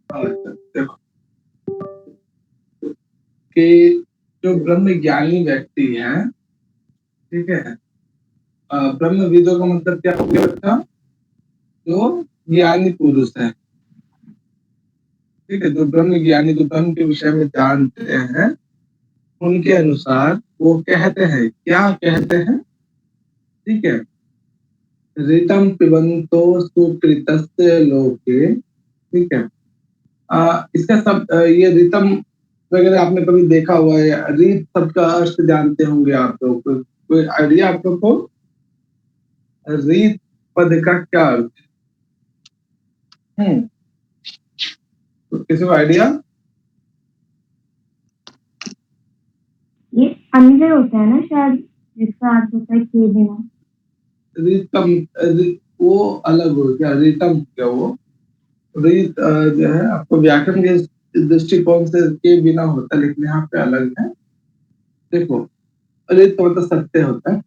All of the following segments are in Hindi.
देखो कि जो ब्रह्म ज्ञानी व्यक्ति है, ठीक है, ब्रह्म विदों का मतलब क्या हो गया बच्चा? जो ज्ञानी पुरुष है, ठीक है, जो ब्रह्म ज्ञानी, जो ब्रह्म के विषय में जानते हैं, उनके अनुसार वो कहते हैं, क्या कहते हैं, ठीक है, ऋतम पिबंतो सुकृतस्य लोके, ठीक है। इसका सब ये रितम वगैरह आपने कभी देखा हुआ है? रीत शब्द का अर्थ जानते होंगे आप लोग, कोई आइडिया आप लोग को? रीत पद का क्या अर्थ? तो किसी को आइडिया? ये अंधे होता है ना शायद, जिसका अर्थ होता है के बिना। रीतम, वो अलग हो गया, रीतम क्या वो? रीत जो है आपको व्याकरण के दृष्टिकोण से के बिना होता है, लेकिन यहाँ पे अलग है। देखो, रीत का मतलब सत्य होता है।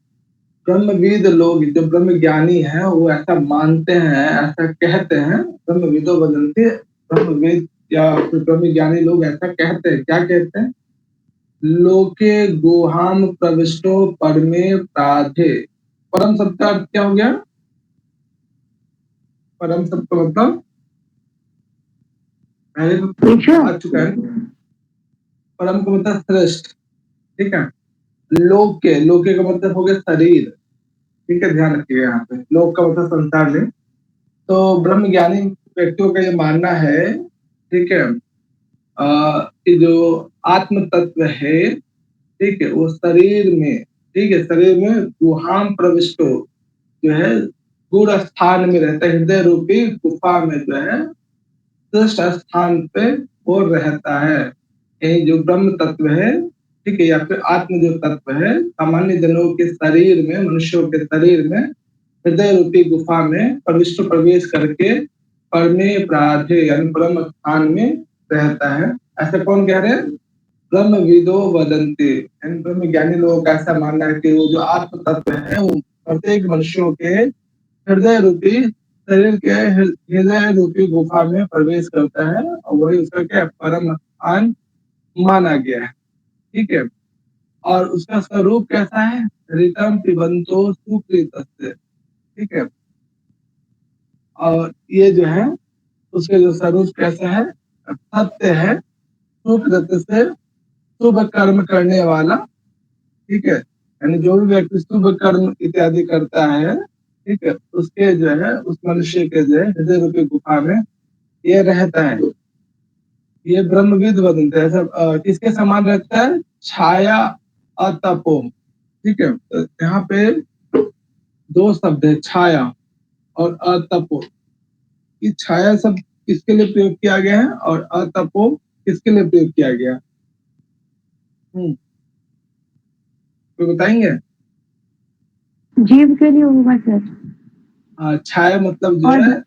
ब्रह्मविद लोग, जो ब्रह्म ज्ञानी है, वो ऐसा मानते हैं, ऐसा कहते हैं, ब्रह्मविदो वदन्ति, ब्रह्मविद या फिर ब्रह्म ज्ञानी लोग ऐसा कहते हैं, क्या कहते हैं? लोके गुहाम प्रविष्टो परमे प्राधे। परम शब्द का अर्थ क्या हो गया? परम शब्द का मतलब पहले तो आ चुका है। परम का मतलब श्रेष्ठ, ठीक है। लोके, लोके का मतलब हो गया शरीर, ठीक है, ध्यान रखिएगा यहाँ पे। लोक का मतलब संसार में। तो ब्रह्म ज्ञानी व्यक्तियों का ये मानना है, ठीक है, कि जो आत्म तत्व है, ठीक है, वो शरीर में, ठीक है, शरीर में गुहाम प्रविष्टो, जो है गूढ़ स्थान में रहता है, हृदय रूपी गुफा में जो है श्रेष्ठ स्थान पे वो रहता है। यही जो ब्रह्म तत्व है, ठीक है, या फिर आत्म जो तत्व है, सामान्य जनों के शरीर में, मनुष्यों के शरीर में हृदय रूपी गुफा में प्रविष्ट, प्रवेश करके परमे प्राधे यानी ब्रह्म स्थान में रहता है। ऐसा कौन कह रहे हैं? ब्रह्म विदो वदंती, यानी ब्रह्म ज्ञानी लोगों का ऐसा मानना है कि वो जो आत्म तत्व है, वो प्रत्येक मनुष्यों के हृदय रूपी शरीर के हृदय रूपी गुफा में प्रवेश करता है, और वही उसका क्या परम स्थान माना गया है, ठीक है। और उसका स्वरूप कैसा है? ऋतम पिबंतो सुकृतस्य, ठीक है। और ये जो है उसके जो स्वरूप कैसा है? सत्य है, सुकृत से शुभ कर्म करने वाला, ठीक है, यानी जो भी व्यक्ति शुभ कर्म इत्यादि करता है, ठीक है, उसके जो है, उस मनुष्य के जो है हृदय रूपी गुफा में ये रहता है। ये ब्रह्मविद बनते हैं, सब किसके समान रहता है? छाया अतपो, ठीक है। तो यहाँ पे दो शब्द है, छाया और अतपो। ये छाया शब्द किसके लिए प्रयोग किया गया है और अतपो किसके लिए प्रयोग किया गया? तो बताएंगे? जीव के लिए होगा सर। छाया मतलब जो है,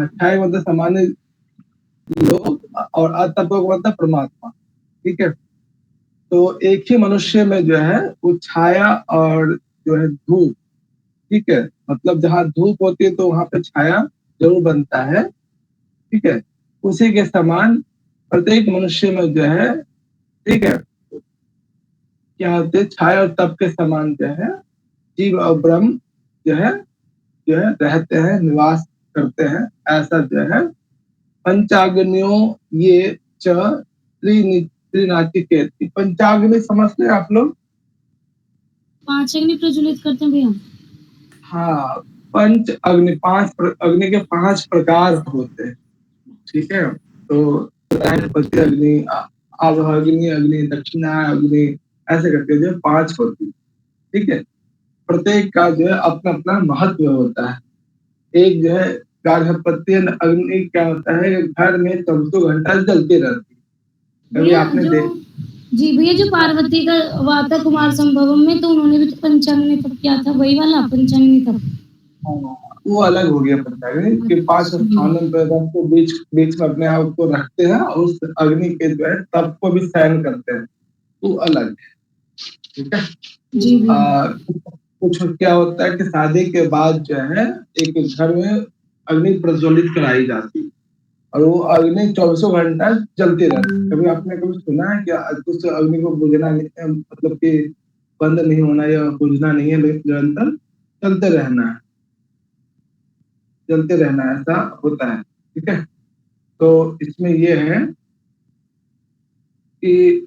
छाया मतलब सामान्य लोग, और अतत्व मतलब परमात्मा, ठीक है। तो एक ही मनुष्य में जो है वो छाया और जो है धूप, ठीक है, मतलब जहाँ धूप होती है तो वहां पे छाया जरूर बनता है, ठीक है। उसी के समान प्रत्येक मनुष्य में जो है, ठीक है, क्या होते हैं? छाया और तप के समान जो है जीव और ब्रह्म जो है रहते हैं, निवास करते हैं। ऐसा जो है पंचाग्नियों ये च त्रिनाचिकेत। पंचाग्नि समझते हैं आप लोग? 5 अग्नि प्रज्वलित करते हैं भैया। हाँ, पंच अग्नि, अग्नि के 5 प्रकार होते हैं, ठीक है। तो पति अग्नि, आवहग्नि अग्नि, दक्षिणा अग्नि, ऐसे करके जो 5 होती है, ठीक है। प्रत्येक का जो है अपना अपना महत्व होता है। एक जो है गार्हपत्य अग्नि क्या होता है? घर में 24 घंटा जलती रहती है। कभी आपने देख? जी भैया, जो पार्वती का वाता कुमार संभवम में, तो उन्होंने भी तो पंचाग्नि तप किया था, वही वाला पंचाग्नि तप। वो अलग हो गया पंचाग्नि के 5 स्थानों पर को बीच बीच में अपने आप को रखते हैं, और उस अग्नि के जो है तप को भी सहन करते हैं, वो अलग है, ठीक है। जी कुछ क्या होता है कि शादी के बाद जो है एक घर में अग्नि प्रज्वलित कराई जाती है, और वो अग्नि 24 घंटा जलती रहती है। कभी आपने कभी सुना है कि उस अग्नि को बुझना नहीं, मतलब कि बंद नहीं होना या बुझना नहीं है, निरंतर चलते रहना है, चलते रहना है, ऐसा होता है। ठीक है, तो इसमें ये है कि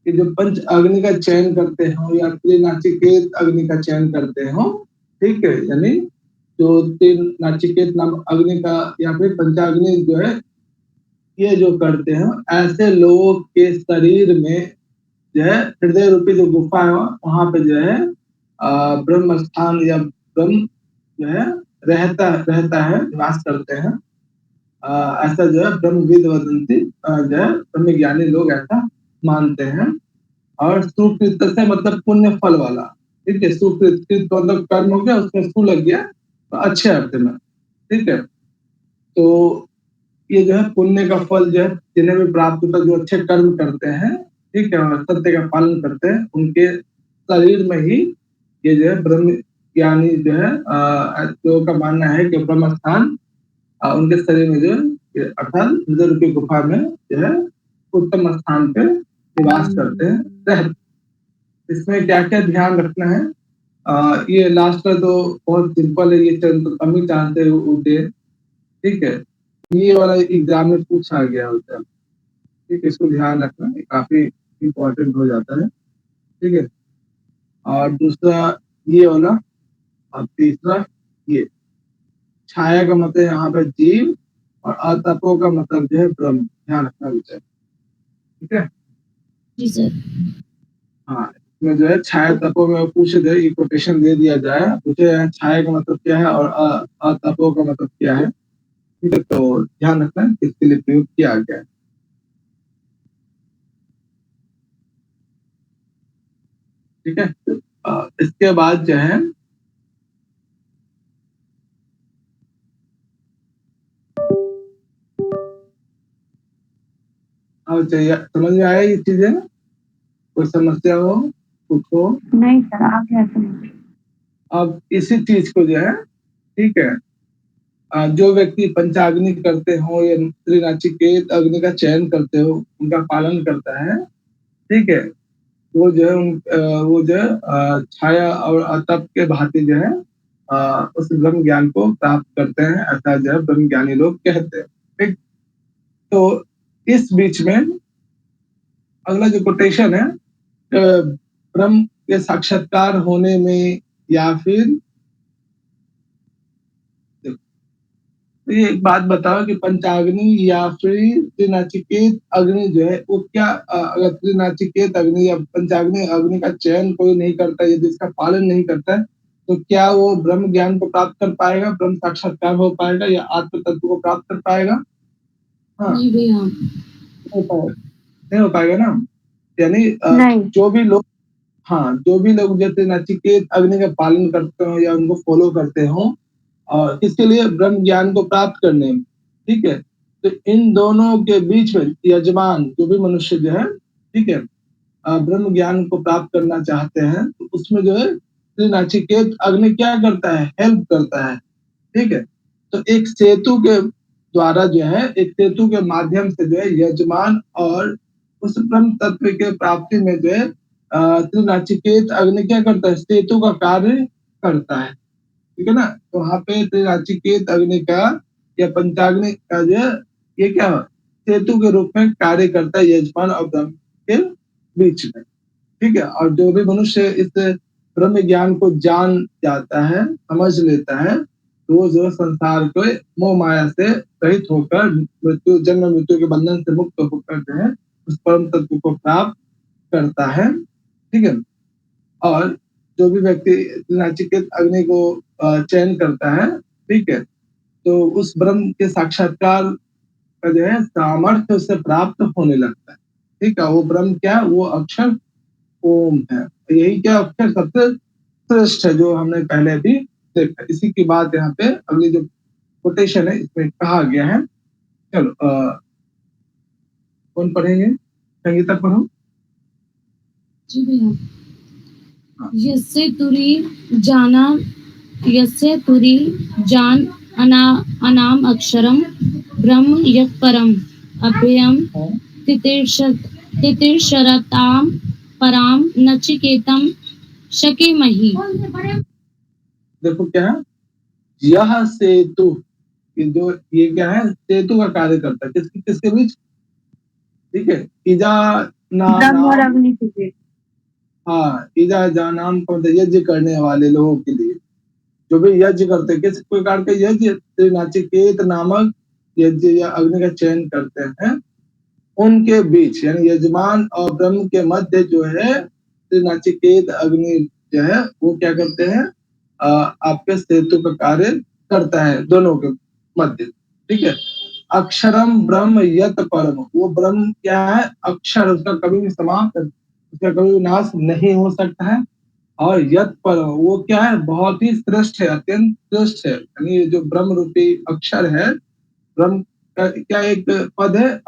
जो पंच अग्नि का चयन करते हो या त्रिनाचिकेत अग्नि का चयन करते हो, ठीक है, यानी जो त्रिनाचिकेत नाम अग्नि का या फिर पंचाग्नि जो है, ये जो करते हो, ऐसे लोगों के शरीर में जो है हृदय रूपी जो गुफा है वहां पे जो है ब्रह्म स्थान या ब्रह्म जो है रहता है, निवास करते हैं। ऐसा जो है ब्रह्मविद वदंती, जो है ब्रह्म ज्ञानी लोग ऐसा मानते हैं। और सुकृत से मतलब पुण्य फल वाला, ठीक है, सुकृत कृत मतलब कर्म हो गया, उसमें सु लग गया तो अच्छे अर्थ में, ठीक है। तो ये जो है पुण्य का फल जो है जिन्हें भी प्राप्त होता है, जो अच्छे कर्म करते हैं, ठीक है, और सत्य का पालन करते हैं, उनके शरीर में ही ये जो है ब्रह्म ज्ञानी जो है लोगों का मानना है कि ब्रह्म स्थान उनके शरीर में जो है अर्थात हृदय रूपी गुफा में जो है उत्तम स्थान पे निवास करते हैं, रहते। इसमें क्या क्या ध्यान रखना है, ये लास्ट का तो बहुत सिंपल है, ये चंद तो कम ही जानते होते हैं, ठीक है। ये वाला एग्जाम में पूछा गया होता है, ठीक है, इसको ध्यान रखना, ये काफी इम्पोर्टेंट हो जाता है, ठीक है। और दूसरा ये वाला, और तीसरा ये छाया का मतलब यहाँ पे जीव, और अतपो का मतलब जो है ब्रह्म, ध्यान रखना विषय, ठीक है। जी सर। हाँ, इसमें जो है छाया तपो में पूछ दे, ये कोटेशन दे दिया जाए, पूछे छाया का मतलब क्या है और अतपो का मतलब क्या है, ठीक है, तो ध्यान रखना किसके लिए प्रयोग किया गया है, ठीक है। इसके बाद जो है अब चाहिए, समझ में आया ये चीजें, कोई समस्या हो पूछो। नहीं सर, आप क्या समझ। अब इसी चीज को जो है, ठीक है, जो व्यक्ति पंचाग्नि करते हो या त्रिनाचिकेत अग्नि का चयन करते हो, उनका पालन करता है, ठीक है, वो जो है वो जो है छाया और तप के भांति जो है उस ब्रह्म ज्ञान को प्राप्त करते हैं, ऐसा जो है ब्रह्म ज्ञानी लोग कहते हैं, ठीक। तो इस बीच में अगला जो कोटेशन है, ब्रह्म के साक्षात्कार होने में या फिर, तो ये एक बात बताओ कि पंचाग्नि या फिर त्रिनाचिकेत अग्नि जो है वो क्या, अगर त्रिनाचिकेत अग्नि या पंचाग्नि अग्नि का चयन कोई नहीं करता, यदि इसका पालन नहीं करता है, तो क्या वो ब्रह्म ज्ञान को प्राप्त कर पाएगा, ब्रह्म साक्षात्कार हो पाएगा या आत्म तत्व को प्राप्त कर पाएगा? हाँ, नहीं भैया, नहीं हो पाएगा ना, यानी जो भी लोग, हाँ, जो भी लोग जैसे नचिकेत अग्नि का पालन करते हो या उनको फॉलो करते हो, और किसके लिए, ब्रह्म ज्ञान को प्राप्त करने में, ठीक है। तो इन दोनों के बीच में यजमान जो भी मनुष्य जो है, ठीक है, ब्रह्म ज्ञान को प्राप्त करना चाहते हैं, तो उसमें जो है नचिकेत अग्नि क्या करता है, हेल्प करता है, ठीक है। तो एक सेतु के द्वारा जो है, एक सेतु के माध्यम से जो है यजमान और उस ब्रह्म तत्व के प्राप्ति में जो है त्रिनाचिकेत अग्नि क्या करता है, सेतु का कार्य करता है, ठीक है ना। तो वहां पे त्रिनाचिकेत अग्नि का या पंचाग्नि का जो है ये क्या सेतु के रूप में कार्य करता है यजमान और ब्रह्म के बीच में, ठीक है। और जो भी मनुष्य इस ब्रह्म ज्ञान को जान जाता है, समझ लेता है, तो वो जो संसार के मोह माया से रहित होकर मृत्यु, जन्म मृत्यु के बंधन से मुक्त होकर जो है उस परम तत्व को प्राप्त करता है, ठीक है। और जो भी व्यक्ति नचिकेत अग्नि को चयन करता है, ठीक है, तो उस ब्रह्म के साक्षात्कार का जो है सामर्थ्य उससे प्राप्त होने लगता है, ठीक है। वो ब्रह्म क्या, वो अक्षर ओम है, यही क्या अक्षर सबसे श्रेष्ठ है, जो हमने पहले भी देखा। इसी की बात यहाँ पे अगली जो कोटेशन है इसमें कहा गया है। चलो कौन पढ़ेंगे, संगीता पढ़ो। जी भैया। यस्य तुरी जाना, यस्य तुरी जान अनाम अक्षरम ब्रह्म यत् परम अभ्ययम तितिर्षरताम पराम नचिकेतम शकेमहि। देखो क्या है, यह सेतु, जो ये क्या है, सेतु का कार्य करता है किसके किसके बीच, ठीक है। इजा ब्रह्म और नाम, अग्नि के बीच। हाँ, इजा जानाम का मतलब यज्ञ करने वाले लोगों के लिए, जो भी यज्ञ करते हैं, किस प्रकार के यज्ञ, नाचिकेत नामक यज्ञ या अग्नि का चयन करते हैं, उनके बीच यानी यजमान और ब्रह्म के मध्य जो है नाचिकेत अग्नि जो है वो क्या करते हैं, आपके सेतु का कार्य करता है दोनों के मध्य, ठीक है। अक्षरम ब्रह्म यत परम, वो ब्रह्म क्या है, अक्षर, उसका कभी भी समाप्त, उसका कभी भी नाश नहीं हो सकता है। और यत परम, वो क्या है, बहुत ही श्रेष्ठ है, अत्यंत श्रेष्ठ है, यानी ये जो ब्रह्म रूपी अक्षर है, ब्रह्म का क्या एक पद है,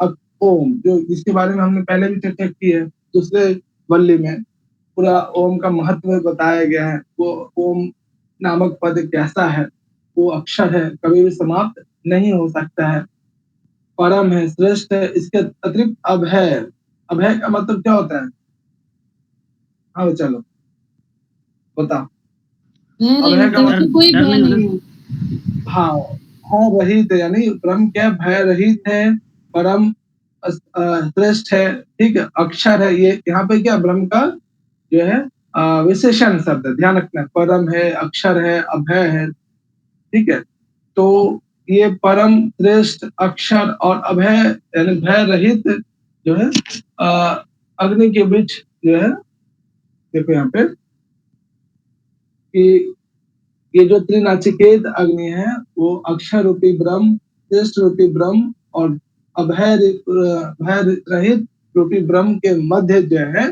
ओम, जो जिसके बारे में हमने पहले भी चर्चा की है दूसरे वल्ली में, पूरा ओम का महत्व बताया गया है। वो ओम नामक पद कैसा है, वो अक्षर है, कभी भी समाप्त नहीं हो सकता है, परम है, श्रेष्ठ है, इसके अतिरिक्त अभय, अभय का मतलब क्या होता है, हाँ चलो बताओ। अभय का मतलब कोई भय नहीं है। हाँ, हाँ रहित है, यानी ब्रह्म क्या भय रहित है, परम श्रेष्ठ है, ठीक है, अक्षर है। ये यहाँ पे क्या ब्रह्म का जो है विशेषण शब्द है, ध्यान रखना, परम है, अक्षर है, अभय है, ठीक है। तो ये परम श्रेष्ठ अक्षर और अभय यानी भय रहित जो है अग्नि के बीच जो है, देखो यहाँ पे कि ये जो त्रिनाचिकेत अग्नि है वो अक्षर रूपी ब्रह्म, श्रेष्ठ रूपी ब्रह्म और अभय भय रहित रूपी ब्रह्म के मध्य जो है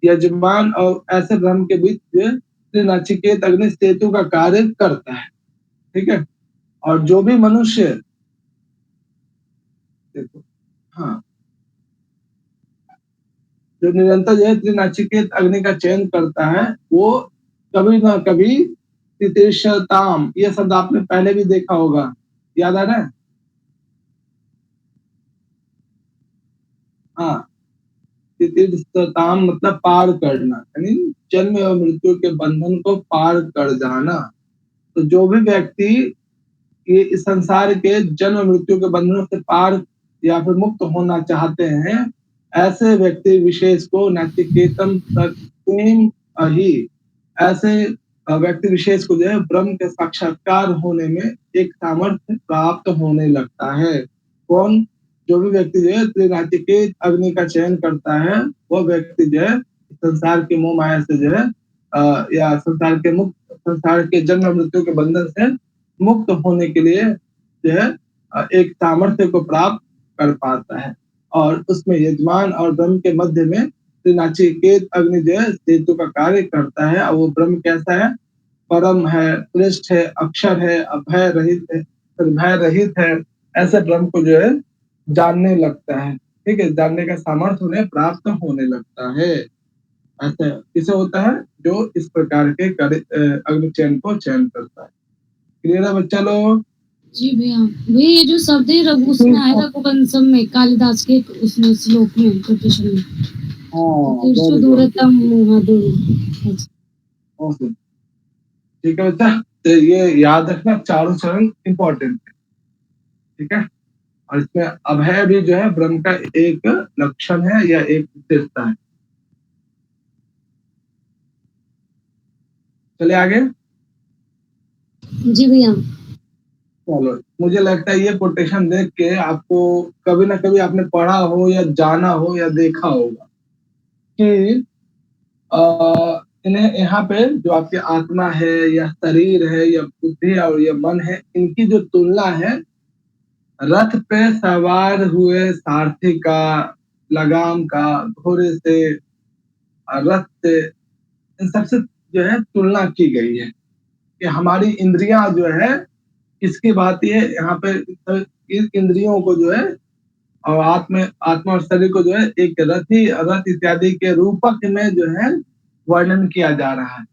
यजमान और ऐसे ब्रह्म के बीच जो त्रिनाचिकेत अग्नि सेतु का कार्य करता है, ठीक है। और जो भी मनुष्य, देखो, हाँ, जो निरंतर जो है त्रिनाचिकेत अग्नि का चयन करता है, वो कभी ना कभी तितिर्षताम, ये शब्द आपने पहले भी देखा होगा, याद आ रहा है, हाँ, तितिर्षताम मतलब पार करना, यानी जन्म और मृत्यु के बंधन को पार कर जाना। तो जो भी व्यक्ति ये इस संसार के जन्म मृत्यु के बंधनों से पार या फिर मुक्त होना चाहते हैं, ऐसे व्यक्ति विशेष को नचिकेतम सत्यम अहि, ऐसे व्यक्ति विशेष को जो है ब्रह्म के साक्षात्कार होने में एक सामर्थ्य प्राप्त होने लगता है। कौन, जो भी व्यक्ति जो है त्रिनाचिकेत अग्नि का चयन करता है, वह व्यक्ति जो है संसार के मोह माया से जो है या संसार के जन्म मृत्यु के बंधन से मुक्त होने के लिए जो है एक सामर्थ्य को प्राप्त कर पाता है। और उसमें यजमान और ब्रह्म के मध्य में त्रिनाचिकेत अग्नि जो है सेतु का कार्य करता है। और वो ब्रह्म कैसा है, परम है, श्रेष्ठ है, अक्षर है, अभय रहित है, भय रहित है, ऐसे ब्रह्म को जो है जानने लगता है, ठीक है, जानने का सामर्थ्य उन्हें प्राप्त होने लगता है। ऐसा किसे होता है, जो इस प्रकार के अग्नि चयन को चयन करता है। क्लियर है बच्चा लोग? जी भैया, भैया ये जो शब्द है उसमें आया रघुवंशम में, कालिदास के उसमें श्लोक में, कोटेशन में, दूरतम मुहादुर। ओके, ठीक है बच्चा, तो ये याद रखना, चारों चरण इंपॉर्टेंट है, ठीक है। और इसमें अभय भी जो है ब्रह्म का एक लक्षण है या एक विशेषता है। चले आगे। जी भैया। चलो, मुझे लगता है ये कोटेशन देख के आपको कभी ना कभी आपने पढ़ा हो या जाना हो या देखा होगा कि इन्हें यहाँ पे जो आपकी आत्मा है या शरीर है या बुद्धि और या मन है, इनकी जो तुलना है रथ पे सवार हुए सारथी का, लगाम का, घोड़े से, रथ से, इन सबसे जो है तुलना की गई है कि हमारी इंद्रियां जो है किसकी बात है यहाँ पे, इन इंद्रियों को जो है और आत्मा और शरीर को जो है एक रथ इत्यादि के रूपक में जो है वर्णन किया जा रहा है,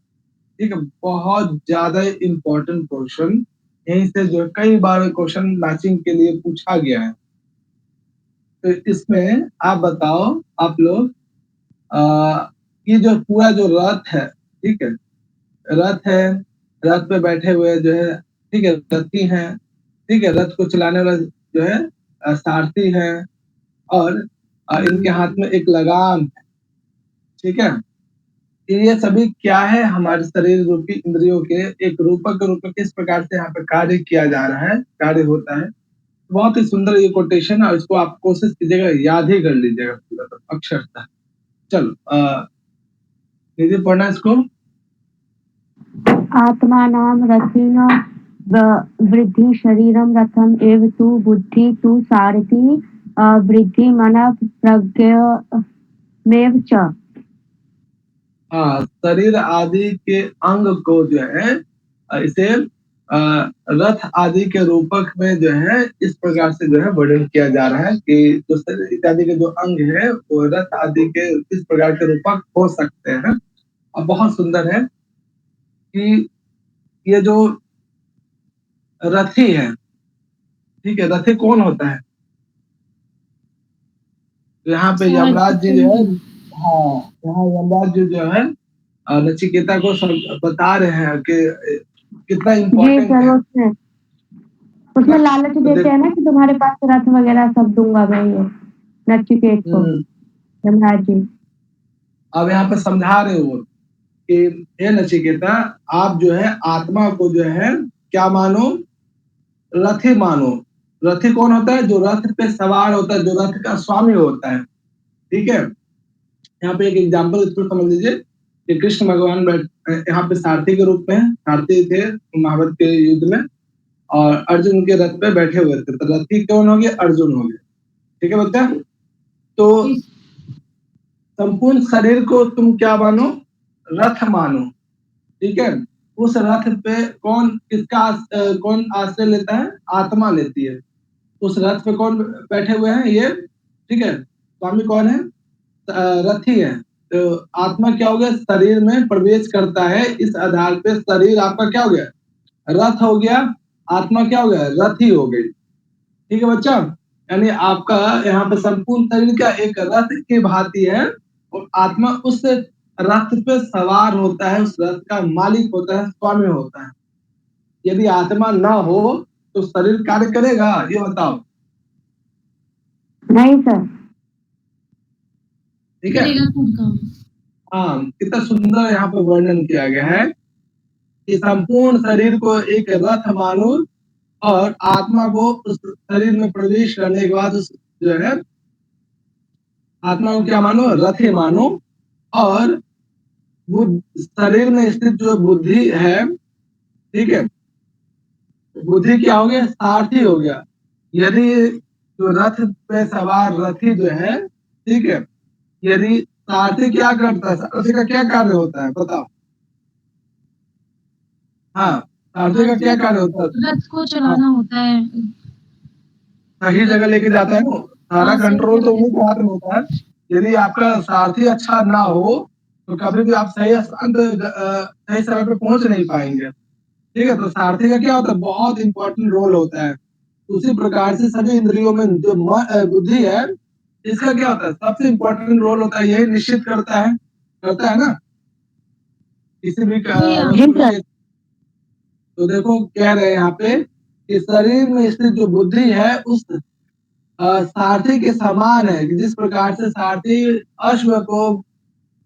ठीक है। बहुत ज्यादा इम्पोर्टेंट क्वेश्चन यहीं से जो कई बार क्वेश्चन मैचिंग के लिए पूछा गया है। तो इसमें आप बताओ, आप लोग, ये जो पूरा जो रथ है, ठीक है, रथ है, रथ पे बैठे हुए जो है, ठीक है, रथी हैं, ठीक है, रथ को चलाने वाला जो है सारथी है, और इनके हाथ में एक लगाम है, ठीक है। ये सभी क्या है, हमारे शरीर रूपी इंद्रियों के एक रूपक के रूप में किस प्रकार से यहाँ पे कार्य किया जा रहा है, कार्य होता है। बहुत ही सुंदर ये कोटेशन है, और इसको आप कोशिश कीजिएगा याद ही कर लीजिएगा पूरा अक्षरशः। चलो निधि पढ़ना इसको। आत्मानां रथेन वृद्धि शरीरं रथम एव तु बुद्धि तु सारथि वृद्धि मनः प्रज्ञमेव च। हाँ, शरीर आदि के अंग को जो है इसे रथ आदि के रूपक में जो है इस प्रकार से जो है वर्णन किया जा रहा है कि जो शरीर इत्यादि के जो अंग है वो रथ आदि के इस प्रकार के रूपक हो सकते हैं। और बहुत सुंदर है कि ये जो रथी है, ठीक है, रथी कौन होता है? यहाँ पे यमराज जी जो है, हाँ, यहाँ यमराज जी जो है नचिकेता को बता रहे हैं कि कितना जी इम्पोर्टेंट सर, है। उसमें लालच तो देते हैं ना कि तुम्हारे पास रथ वगैरह सब दूंगा मैं ये नचिकेत को, यमराज जी। अब यहाँ पे समझा रहे हो कि हे नचिकेता, आप जो है आत्मा को जो है क्या मानो? रथी मानो। रथी कौन होता है? जो रथ पे सवार होता है, जो रथ का स्वामी होता है, ठीक है। यहाँ पे एक एग्जाम्पल इसको समझ लीजिए कि कृष्ण भगवान यहाँ पे सारथी के रूप में, सारथी थे महाभारत के युद्ध में, और अर्जुन के रथ पे बैठे हुए थे। तो रथी कौन हो गए? अर्जुन हो गए, ठीक है बच्चा। तो संपूर्ण शरीर को तुम क्या मानो? रथ मानो, ठीक है। उस रथ पे कौन आश्रय लेता है? आत्मा लेती है। उस रथ पे कौन बैठे हुए हैं? ये, ठीक है। स्वामी कौन है? रथी है। तो आत्मा क्या हो गया? शरीर में प्रवेश करता है। इस आधार पे शरीर आपका क्या हो गया? रथ हो गया। आत्मा क्या हो गया? रथी हो गई, ठीक है बच्चा। यानी आपका यहाँ पे संपूर्ण शरीर का एक रथ की भांति है, और आत्मा उस रथ पे सवार होता है, उस रथ का मालिक होता है, स्वामी होता है। यदि आत्मा ना हो तो शरीर कार्य करेगा? ये बताओ। नहीं सर। ठीक है। हाँ, कितना सुंदर यहाँ पे वर्णन किया गया है कि संपूर्ण शरीर को एक रथ मानो, और आत्मा को उस शरीर में प्रवेश करने के बाद उस जो है आत्मा को क्या मानो? रथी मानो। और शरीर में स्थित जो बुद्धि है, ठीक है, बुद्धि क्या हो गया? सारथी हो गया। यदि जो रथ पे सवार रथी जो है, ठीक है, यदि सारथी क्या करता है? सारथी का क्या कार्य होता है बताओ? हाँ, सारथी का क्या कार्य होता है? रथ को चलाना होता है, सही जगह लेके जाता है ना। सारा कंट्रोल तो उन्हीं के हाथ में होता है। यदि आपका सारथी अच्छा ना हो तो कभी भी आप सही स्थान पे सही समय पे पहुंच नहीं पाएंगे, ठीक है। तो सारथी का क्या होता है? बहुत इंपॉर्टेंट रोल होता है। उसी प्रकार से सभी इंद्रियों में जो बुद्धि है, इसका क्या होता है? सबसे इंपॉर्टेंट रोल होता है, यही निश्चित करता है ना किसी भी तो देखो कह रहे हैं यहाँ पे कि शरीर में स्थित जो बुद्धि है उस सारथी के समान है, कि जिस प्रकार से सारथी अश्व को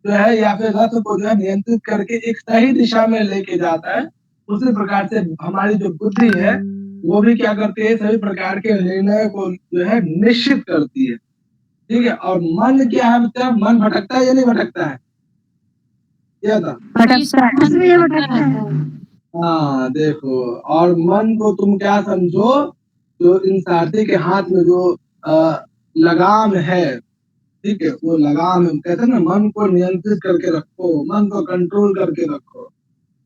जो है या फिर रथ को जो है नियंत्रित करके एक सही दिशा में लेके जाता है, उसी प्रकार से हमारी जो बुद्धि है वो भी क्या करती है? सभी प्रकार के निर्णय को जो है निश्चित करती है, ठीक है। और मन क्या है बच्चा? मन भटकता है या नहीं भटकता है? क्या था? भटकता है। हाँ देखो, और मन को तुम क्या समझो? जो इन सारथी के हाथ में जो लगाम है, ठीक है, वो लगाम है। कहते हैं ना, मन को नियंत्रित करके रखो, मन को कंट्रोल करके रखो।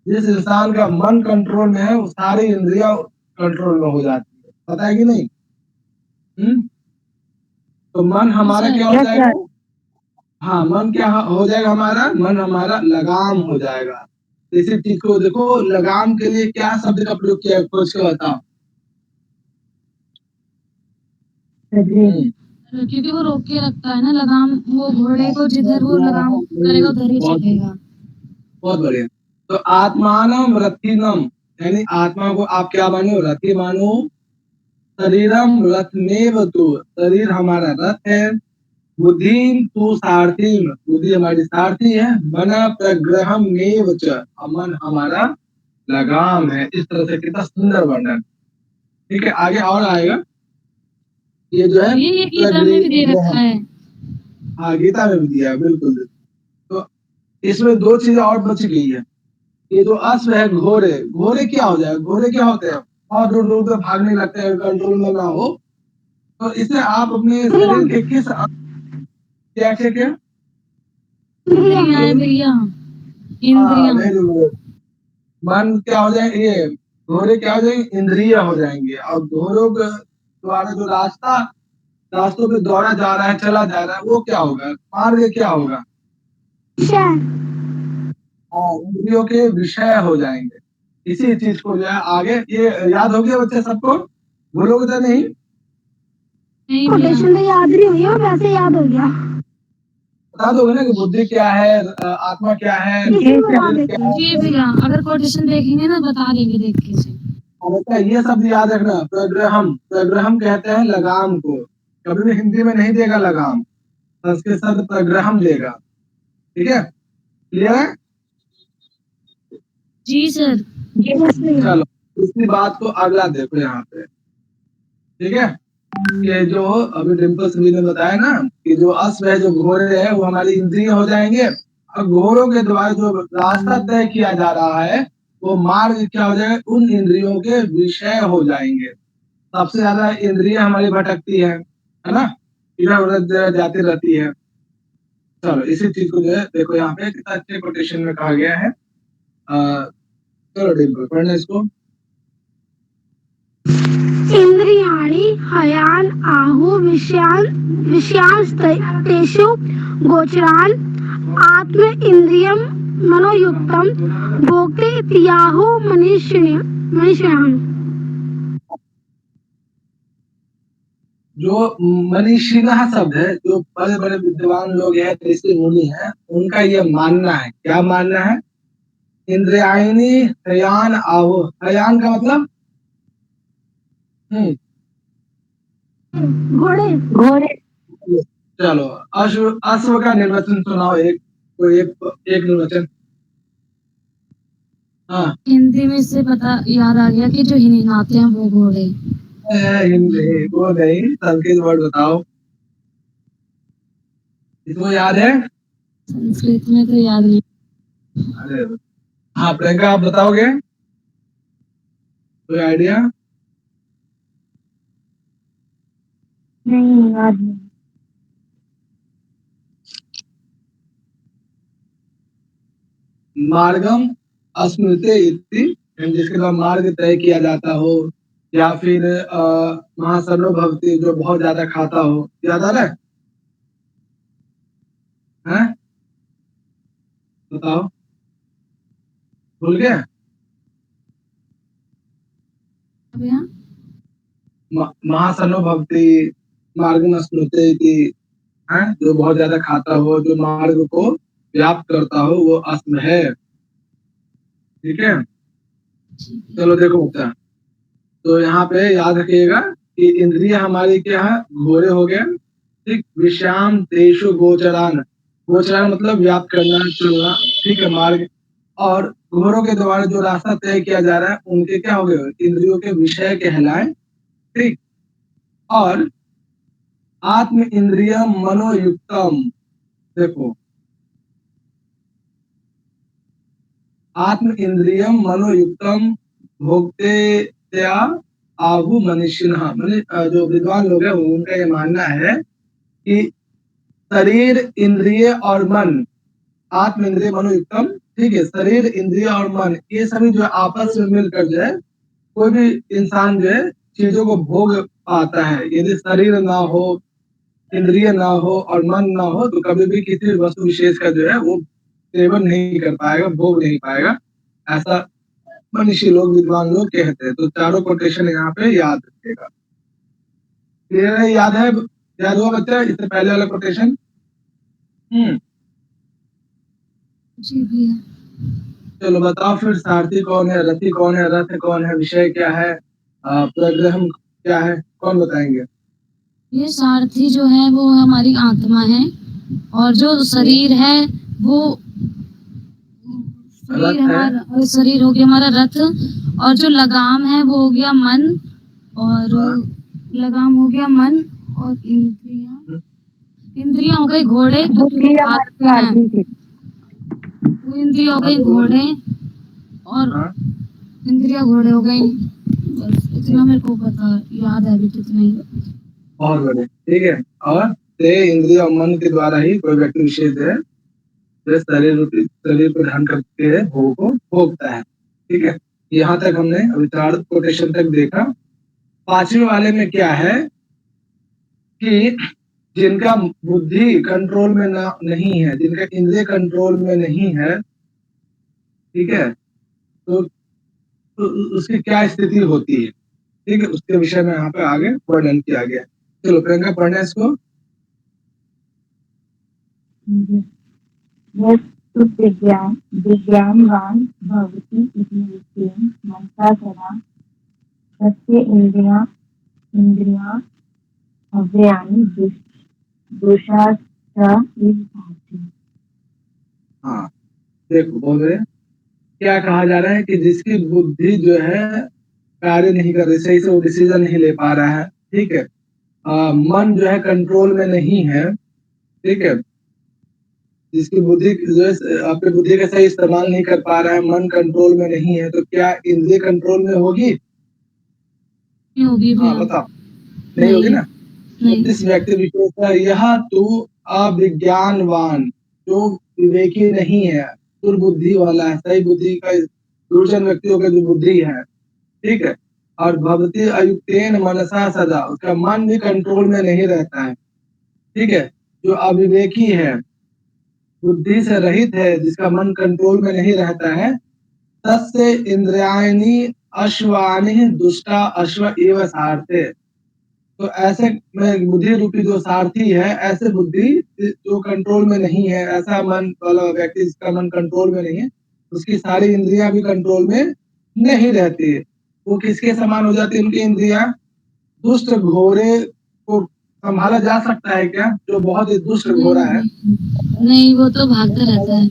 जिस इंसान का मन कंट्रोल में है वो सारी इंद्रियां कंट्रोल में हो जाती है, पता है कि नहीं? तो मन हमारा क्या हो जाएगा? हाँ, मन क्या हो जाएगा? हमारा मन हमारा लगाम हो जाएगा, इसी चीज को देखो, लगाम के लिए क्या शब्द का प्रयोग किया है, खोज के बताओ। क्योंकि वो रोक के रखता है ना लगाम, वो घोड़े को जिधर वो लगाम करेगा उधर ही चलेगा। बहुत बढ़िया। तो आत्मानम रथिनम, यानी आत्मा को आप क्या मानो, रथी मानो। शरीरम रथमेव तु, शरीर हमारा रथ है। बुद्धि तु सारथी, बुद्धि हमारी सारथी है। मना प्रग्रहम मेव च, मन हमारा लगाम है। इस तरह से कितना सुंदर वर्णन। ठीक है, आगे और आएगा। ये जो है ये गीता में भी दे रखा है। हाँ, गीता में भी दिया है, बिल्कुल। तो इसमें दो चीजें और बच गई है। ये जो अश्व है, घोड़े, घोड़े क्या हो जाए, घोड़े क्या होते हैं, और दूर दूर तक भागने लगते हैं, कंट्रोल में ना हो। तो इसे आप अपने शरीर के किस क्या क्या क्या इंद्रियां है भैया, इंद्रियां। Very good. मन क्या हो जाए, ये घोड़े क्या हो जाएंगे, इंद्रिय हो जाएंगे। और घोड़ों के द्वारा जो रास्तों पे दौड़ा जा रहा है, चला जा रहा है, वो क्या होगा, मार्ग क्या होगा, इंद्रियों के विषय हो जाएंगे। इसी चीज को जो है आगे, ये याद हो गया बच्चे सबको, भूलोगे तो नहीं। कोटेशन तो याद नहीं हुई है, वैसे याद हो गया। बता दोगे ना कि बुद्धि क्या है, आत्मा क्या है, शरीर क्या है। जी भैया, अगर कोटेशन देखेंगे ना बता देंगे देख के। बच्चा ये सब याद रखना। प्रग्रहम, प्रग्रहम कहते हैं लगाम को। कभी भी हिंदी में नहीं देगा लगाम, संस्कृत शब्द प्रग्रहम देगा। ठीक है, क्लियर है। जी सर। चलो, इसी बात को अगला देखो यहाँ पे। ठीक है, कि जो अभी डिम्पल सभी ने बताया ना, कि जो अश्व है, जो घोड़े है, वो हमारी इंद्रिय हो जाएंगे। और घोड़ों के द्वारा जो रास्ता तय किया जा रहा है, वो मार्ग क्या हो जाएगा, उन इंद्रियों के विषय हो जाएंगे। सबसे ज्यादा इंद्रिय हमारी भटकती है ना, इधर उधर जाती रहती है। चलो, इसी चीज को जो है देखो यहाँ पे कितना अच्छे कोटेशन में कहा गया है। चलो डिम्पल, पढ़ना इसको। इंद्रियाणि हयान आहु विषयांस्तेषु गोचरान आत्म इंद्रियम मनोयुक्तम भोक्ते इत्याहु मनीषिणाम्। जो मनीषिणः शब्द है, जो बड़े बड़े विद्वान लोग हैं, ऋषि मुनि हैं, उनका ये मानना है। क्या मानना है, इंद्रियाणी हयान आहो, हयान का मतलब घोड़े घोड़े। चलो, अश्व, अश्व का निर्वचन सुनाओ, एक निर्वचन। हाँ, हिंदी में से पता याद आ गया कि जो हिनहिनाते हैं वो घोड़े। हिंदी वो नहीं, संस्कृत वर्ड बताओ, इसको याद है। संस्कृत में तो याद नहीं। अरे हाँ, प्रियंका आप बताओगे, कोई आइडिया। नहीं याद नहीं। मार्गम अस्मृते इति, जिसके द्वारा मार्ग तय किया जाता हो, या फिर महासर्व भक्ति, जो बहुत ज्यादा खाता हो। याद आ रहा है? बताओ, भूल गया। महासर्व भक्ति, मार्गम अस्मृते इति, जो बहुत ज्यादा खाता हो, जो मार्ग को व्याप्त करता हो, वो अस्म है। ठीक है, चलो देखो बच्चा, तो यहाँ पे याद रखिएगा कि इंद्रिय हमारी क्या है, घोड़े हो गए। ठीक, विषयाम तेषु गोचरान, गोचरान मतलब व्याप्त करना, चलना। ठीक है, मार्ग। और घोड़ों के द्वारा जो रास्ता तय किया जा रहा है, उनके क्या हो गए, इंद्रियों के विषय कहलाए। ठीक, और आत्म इंद्रियम मनोयुक्तम, देखो, आत्म इंद्रियम मनोयुक्तम भोक्ते त्या आहु मनीषिणः, जो विद्वान लोग हैं, उनका ये मानना है कि शरीर, इंद्रिय और मन, आत्म इंद्रिय मनोयुक्तम। ठीक है, शरीर, इंद्रिय और मन, ये सभी जो आपस में मिलकर जो है, कोई भी इंसान जो है चीजों को भोग पाता है। यदि शरीर ना हो, इंद्रिय ना हो और मन ना हो, तो कभी भी किसी वस्तु विशेष का जो है वो सेवन नहीं कर पाएगा, भोग नहीं पाएगा। ऐसा मनीषी लोग, विद्वान लोग कहते हैं। तो चारों कोटेशन यहाँ पे याद रखिएगा। क्लियर है? याद हुआ बच्चा इससे पहले वाला कोटेशन? जी भैया। चलो बताओ फिर, सारथी कौन है, रथी कौन है, रथ कौन है, विषय क्या है, प्रग्रह क्या है, कौन बताएंगे? ये सारथी जो है वो हमारी आत्मा है, और जो शरीर है वो रथ है। हमारा शरीर हो गया हमारा रथ, और जो लगाम है वो हो गया मन, और लगाम हो गया मन, और इंद्रियां हो गई घोड़े जो कि हाथ हैं। वो इंद्रिया हो गई घोड़े, और इंद्रिया घोड़े हो गई। बस इतना मेरे को पता याद है, अभी तो इतना ही। बहुत बढ़िया, ठीक है। और ते इंद्रिय और मन के द्वारा ही कोई व्यक्ति विशेष है जो शरीर को धारण करके भोग को भोगता है। ठीक है, यहाँ तक हमने अभी 4 कोटेशन तक देखा। 5वें वाले में क्या है कि जिनका बुद्धि कंट्रोल में नहीं है, जिनका इंद्रिय कंट्रोल में नहीं है, ठीक है, तो उसकी क्या स्थिति होती है, ठीक है, उसके विषय में यहाँ पे आगे वर्णन किया गया। चलो प्रियंका पढ़ने इसको। विज्ञानवान भवति इति युक्तेन मनसा सदा तस्य इंद्रिया अव्ययानि दोषाश्च इव भाति। हाँ देखो, बोल रहे क्या कहा जा रहा है कि जिसकी बुद्धि जो है कार्य नहीं कर रही, सही से वो डिसीजन नहीं ले पा रहा है, ठीक है, मन जो है कंट्रोल में नहीं है, ठीक है, जिसकी बुद्धि जो है अपनी बुद्धि का सही इस्तेमाल नहीं कर पा रहा है, मन कंट्रोल में नहीं है, तो क्या इंद्रिय कंट्रोल में होगी? होगी हाँ बताओ, नहीं होगी ना? इस व्यक्ति विशेष का यह तू अविज्ञानवान, जो विवेकी नहीं है, दुर्बुद्धि वाला है, सही बुद्धि का दुर्जन व्यक्तियों का जो बुद्धि है, ठीक है, और भवती अयुक्तेन मनसा सदा, उसका मन भी कंट्रोल में नहीं रहता है, ठीक है, जो अविवेकी है, बुद्धि से रहित है, जिसका मन कंट्रोल में नहीं रहता है, तस्य इंद्रियाणि अश्वानि दुष्टा अश्व एव सारथे। तो ऐसे में बुद्धि रूपी जो सारथी है, ऐसे बुद्धि जो कंट्रोल में नहीं है, ऐसा मन वाला व्यक्ति जिसका मन कंट्रोल में नहीं है, उसकी सारी इंद्रियां भी कंट्रोल में नहीं रहती है। वो किसके समान हो जाती है? उनकी इंद्रियां दुष्ट घोड़े को संभाला जा सकता है क्या? जो बहुत ही दुष्ट घोड़ा है, नहीं वो तो भागता रहता है,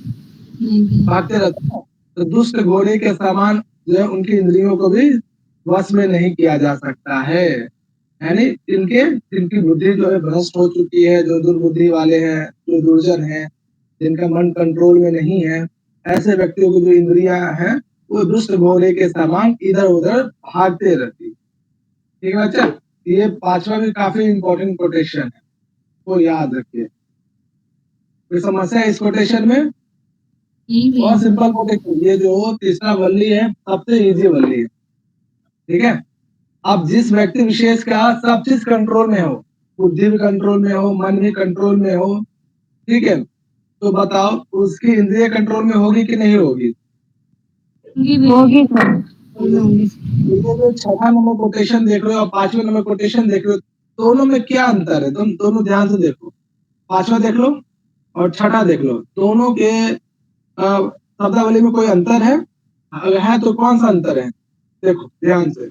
भागते रहते हैं, तो दुष्ट घोड़े के समान जो है उनकी इंद्रियों को भी वश में नहीं किया जा सकता है। यानी जिनकी बुद्धि जो है भ्रष्ट हो चुकी है, जो दुर्बुद्धि वाले हैं, जो दुर्जन हैं, जिनका मन कंट्रोल में नहीं है, ऐसे व्यक्तियों की जो इंद्रियां हैं वो दुष्ट घोड़े के समान इधर उधर भागते रहती। ठीक है बच्चा, ये 5वां भी काफी इंपॉर्टेंट कोटेशन है, वो याद रखिए। कोई समस्या है इस कोटेशन में? बहुत सिंपल कोटेशन, ये जो तीसरा वल्ली है सबसे इजी वल्ली है, ठीक है। अब जिस व्यक्ति विशेष का सब चीज कंट्रोल में हो, बुद्धि भी कंट्रोल में हो, मन भी कंट्रोल में हो, ठीक है, तो बताओ उसकी इंद्रिय कंट्रोल में होगी कि नहीं होगी? होगी सर। तो 6वां नंबर कोटेशन देख रहे हो और 5वें नंबर कोटेशन देख रहे हो, दोनों में क्या अंतर है? तुम दोनों ध्यान से देखो, 5वां देख लो और 6वां देख लो, दोनों के शब्दावली में कोई अंतर है? अगर है तो कौन सा अंतर है? देखो ध्यान से।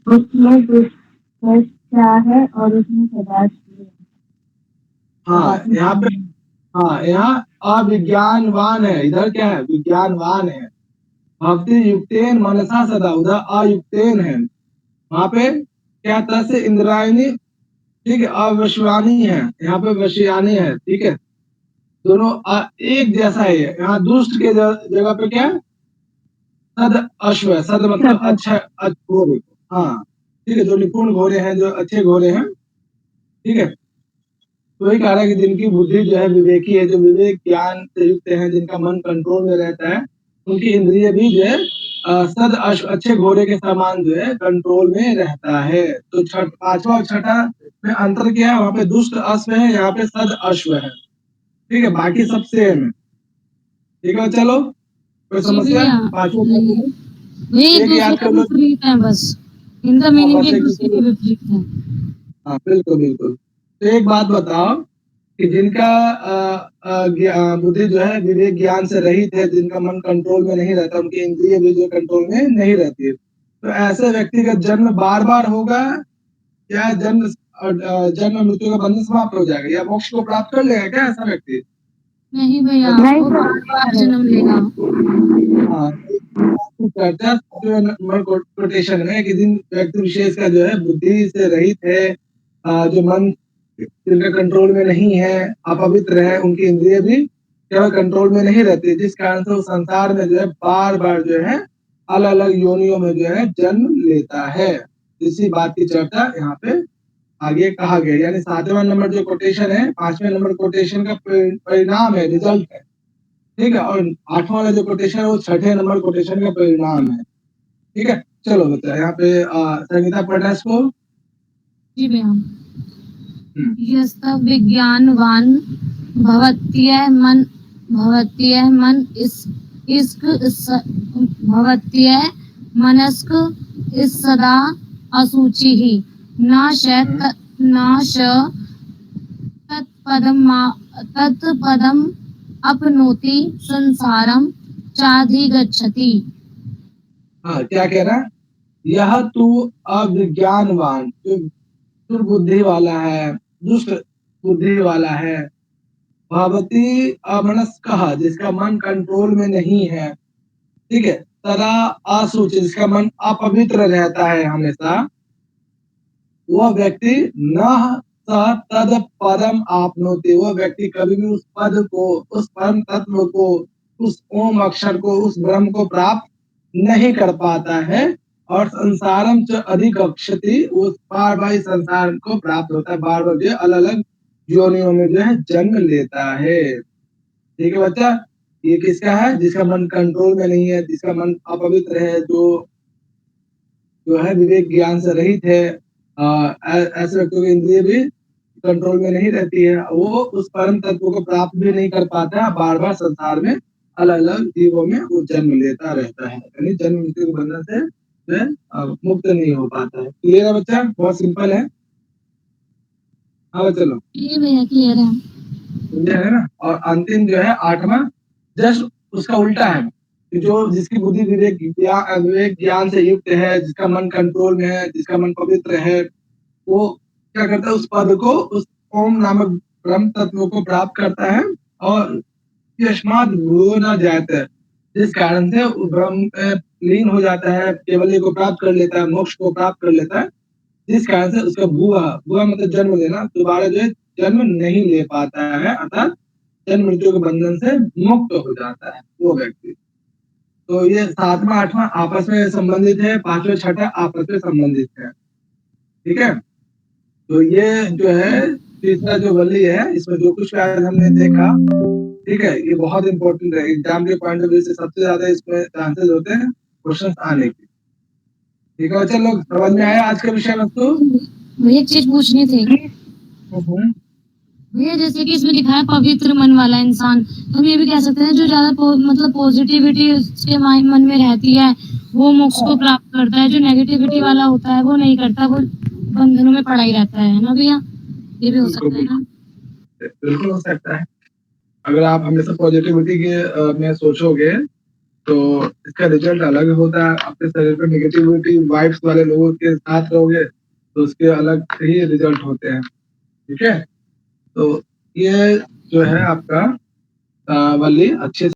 उसमें दुष्टा है और उसमें सदा। हाँ यहाँ पे, हाँ यहाँ अविज्ञानवान है, इधर क्या है? विज्ञानवान है। भक्ति युक्तेन मनसा सदा, उधर अयुक्तेन है। वहां पे क्या तस्य इंद्रायणी, ठीक है, अवश्वानी है, यहाँ पे वश्यानी है, ठीक है, दोनों एक जैसा है। यहाँ दुष्ट के जगह पे क्या है? सद अश्व है, सद मतलब अच्छा घोड़े, हाँ ठीक है, जो निपुण घोड़े हैं, जो अच्छे घोड़े हैं, ठीक है, तो वही कह रहा है कि जिनकी बुद्धि जो है विवेकी है, जो विवेक ज्ञान से युक्त है, जिनका मन कंट्रोल में रहता है, उनकी इंद्रिय भी जो है सद अच्छे घोड़े के समान जो है कंट्रोल में रहता है। तो 5वां और 6वां में अंतर क्या है? वहां पे दुष्ट अश्व है, यहाँ पे सद अश्व है, ठीक है, बाकी सब सेम है। ठीक है चलो, कोई जी समस्या? भैया, पांचवें नहीं। में वे एक एक याद दूसरे कर के लो। विपरीत हैं बस। इनका हाँ, मीनिंग बस भी एक एक दूसरे दूसरे। के विपरीत है। हाँ, बिल्कुल बिल्कुल। तो एक बात बताओ कि जिनका बुद्धि जो है विवेक ज्ञान से रहित है, जिनका मन कंट्रोल में नहीं रहता, उनकी इंद्रिय भी जो कंट्रोल में नहीं रहती है, तो ऐसे व्यक्ति का जन्म बार बार होगा या जन्म मृत्यु का बंधन समाप्त हो जाएगा या मोक्ष को प्राप्त कर लेगा क्या ऐसा व्यक्ति? नहीं भैया, नहीं वो सर, बार-बार जन्म लेगा। हाँ, तो चर्चा जो नंबर कोटेशन में कि जिन व्यक्ति विशेष का जो है बुद्धि से रहित है, जो मन जिनका कंट्रोल में नहीं है, अपवित्र है, उनकी इंद्रिय भी केवल कंट्रोल में नहीं रहती, जिस कारण से वो संसार में जो है बार बार जो है अलग अलग योनियों में जो है जन्म लेता है। इसी बात की चर्चा यहाँ पे आगे कहा गया, यानी 7वां नंबर जो कोटेशन है 5वें नंबर कोटेशन का परिणाम है, रिजल्ट है, ठीक है। और 8वां वाला जो कोटेशन है वो 6ठे नंबर कोटेशन का परिणाम है, ठीक है। चलो बच्चा यहाँ पे संगीता पढ़ना है इसको। जी भैया। यस्तव विज्ञानवान भवत्यः मन इस्क भवत्यः मनस्क इस सदा असुचिः न श तत्पदम अपनोति संसारम चाधिगच्छति। हाँ, क्या कह रहा है? यह तू अविज्ञानवान, जो दुर्बुद्धि वाला है, दुष्ट बुद्धि वाला है, भवती अमनस्कः, जिसका मन कंट्रोल में नहीं है, ठीक है, सदा असुचित, जिसका मन अपवित्र रहता है हमेशा, वह व्यक्ति न स तद पदम आपनोति, वह व्यक्ति कभी भी उस पद को, उस परम तत्व को, उस ओम अक्षर को, उस ब्रह्म को प्राप्त नहीं कर पाता है। और संसारम च अधिक अक्षति, उस बार बार इस संसार को प्राप्त होता है, बार बार जो अलग अलग योनियों में जो है जन्म लेता है, ठीक है बच्चा। ये किसका है? जिसका मन कंट्रोल में नहीं है, जिसका मन अपवित्र है, जो है विवेक ज्ञान से रहित है, ऐसे व्यक्तियों की इंद्रिय भी कंट्रोल में नहीं रहती है, वो उस परम तत्व को प्राप्त भी नहीं कर पाता है, बार बार संसार में अलग अलग जीवों में वो जन्म लेता रहता है, यानी जन्म मृत्यु के बंधन से जो है मुक्त नहीं हो पाता है। क्लियर है बच्चा? बहुत सिंपल है। हाँ चलो, ये भैया क्लियर है। क्लियर है ना। और अंतिम जो है 8वां, जस्ट उसका उल्टा है कि जो जिसकी बुद्धि विवेक ज्ञान से युक्त है, जिसका मन कंट्रोल में है, जिसका मन पवित्र है, वो क्या करता है? उस पद को, उस ओम नामक ब्रह्म तत्व को प्राप्त करता है और यस्मात् भूयो न जायते, जिस कारण से वो ब्रह्म में लीन हो जाता है, केवल्य को प्राप्त कर लेता है, मोक्ष को प्राप्त कर लेता है, जिस कारण से उसका भुआ भुआ मतलब जन्म लेना, दोबारा जो है जन्म नहीं ले पाता है, अर्थात जन्म मृत्यु के बंधन से मुक्त हो जाता है वो व्यक्ति। तो ये 7वां 8वां आपस में संबंधित है, 5वां 6ठा आपस में संबंधित है, ठीक है। तो ये जो है तीसरा जो वली है, इसमें जो कुछ आज हमने देखा, ठीक है, ये बहुत इंपॉर्टेंट है, एग्जाम के पॉइंट ऑफ व्यू से सबसे ज्यादा इसमें चांसेस होते हैं क्वेश्चन आने के, ठीक है। चलो समझ में आया आज का विषय वस्तु? भैया एक चीज पूछनी थी भैया, जैसे कि इसमें लिखा है पवित्र मन वाला इंसान, तो हम ये भी कह सकते हैं जो ज्यादा मतलब पॉजिटिविटी उसके मन में रहती है वो मोक्ष को प्राप्त करता है, जो नेगेटिविटी वाला होता है वो नहीं करता, वो बंधनों में पड़ा ही रहता है ना भैया? ये भी हो सकता है ना? बिल्कुल हो सकता है। अगर आप हमेशा पॉजिटिविटी के में सोचोगे तो इसका रिजल्ट अलग होता है। अपने शरीर पे नेगेटिविटी वाइब्स वाले लोगों के साथ रहोगे तो उसके अलग ही रिजल्ट होते हैं, ठीक है। तो ये जो है आपका वली अच्छे